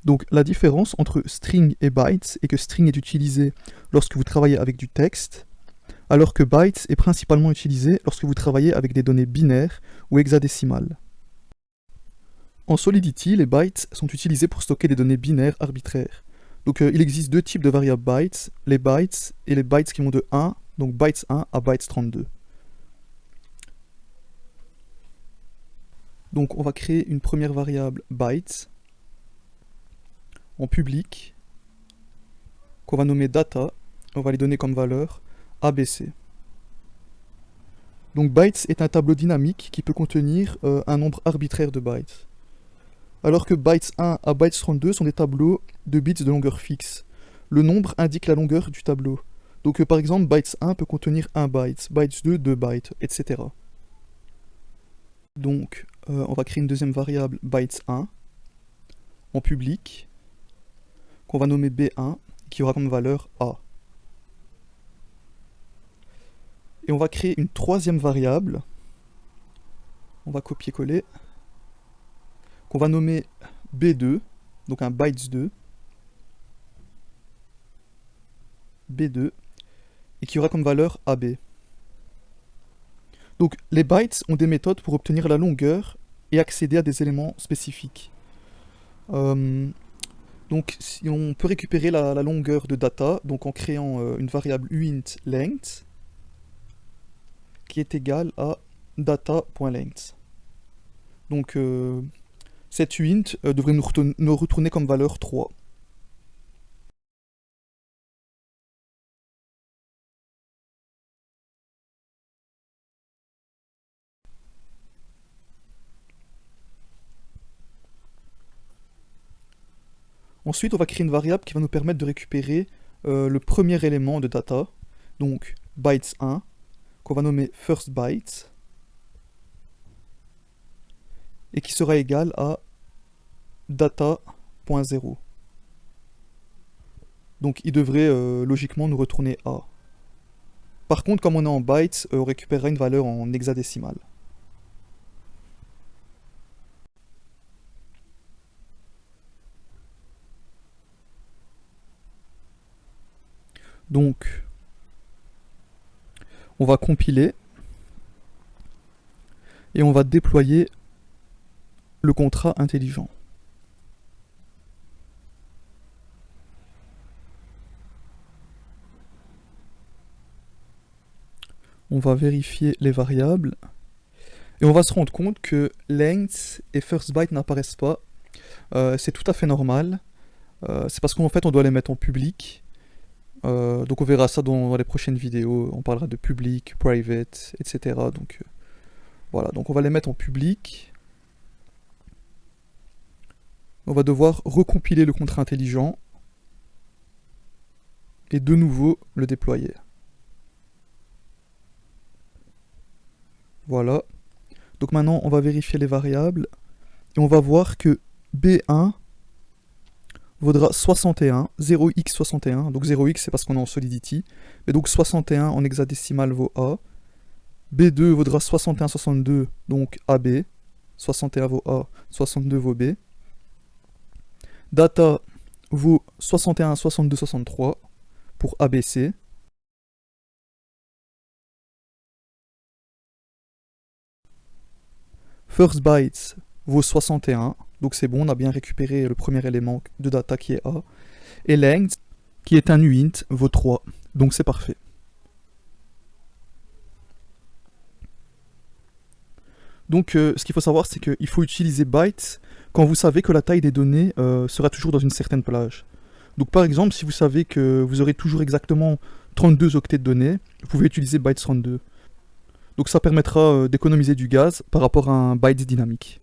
Donc la différence entre string et bytes est que string est utilisé lorsque vous travaillez avec du texte, alors que bytes est principalement utilisé lorsque vous travaillez avec des données binaires ou hexadécimales. En Solidity, les bytes sont utilisés pour stocker des données binaires arbitraires. Donc il existe deux types de variables bytes, les bytes et les bytes qui vont de 1, donc bytes 1 à bytes 32. Donc on va créer une première variable bytes en public qu'on va nommer data, on va lui donner comme valeur ABC. Donc bytes est un tableau dynamique qui peut contenir un nombre arbitraire de bytes. Alors que bytes 1 à bytes 32 sont des tableaux de bits de longueur fixe. Le nombre indique la longueur du tableau. Donc par exemple, bytes 1 peut contenir 1 byte, bytes 2, 2 bytes, etc. Donc on va créer une deuxième variable bytes 1 en public qu'on va nommer B1 qui aura comme valeur A. Et on va créer une troisième variable, on va copier-coller, qu'on va nommer B2, donc un bytes 2, B2, et qui aura comme valeur AB. Donc les bytes ont des méthodes pour obtenir la longueur et accéder à des éléments spécifiques. Donc si on peut récupérer la longueur de data donc en créant une variable uint length qui est égale à data.length. Donc cette uint devrait nous retourner comme valeur 3. Ensuite, on va créer une variable qui va nous permettre de récupérer le premier élément de data, donc bytes 1, qu'on va nommer first byte, et qui sera égal à data.0. Donc il devrait logiquement nous retourner A. Par contre, comme on est en bytes, on récupérera une valeur en hexadécimale. Donc, on va compiler et on va déployer le contrat intelligent. On va vérifier les variables et on va se rendre compte que length et first byte n'apparaissent pas. C'est tout à fait normal. C'est parce qu'en fait on doit les mettre en public. Donc on verra ça dans les prochaines vidéos. On parlera de public, private, etc. Donc voilà, donc on va les mettre en public. On va devoir recompiler le contrat intelligent et de nouveau le déployer. Voilà. Donc maintenant on va vérifier les variables et on va voir que B1 vaudra 61, 0x61, donc 0x c'est parce qu'on est en Solidity, mais donc 61 en hexadécimal vaut A. B2 vaudra 61, 62, donc AB, 61 vaut A, 62 vaut B. Data vaut 61, 62, 63 pour ABC. First byte vaut 61, donc c'est bon, on a bien récupéré le premier élément de data qui est A. Et length, qui est un uint, vaut 3, donc c'est parfait. Donc ce qu'il faut savoir, c'est qu'il faut utiliser bytes quand vous savez que la taille des données sera toujours dans une certaine plage. Donc par exemple, si vous savez que vous aurez toujours exactement 32 octets de données, vous pouvez utiliser bytes 32. Donc ça permettra d'économiser du gaz par rapport à un byte dynamique.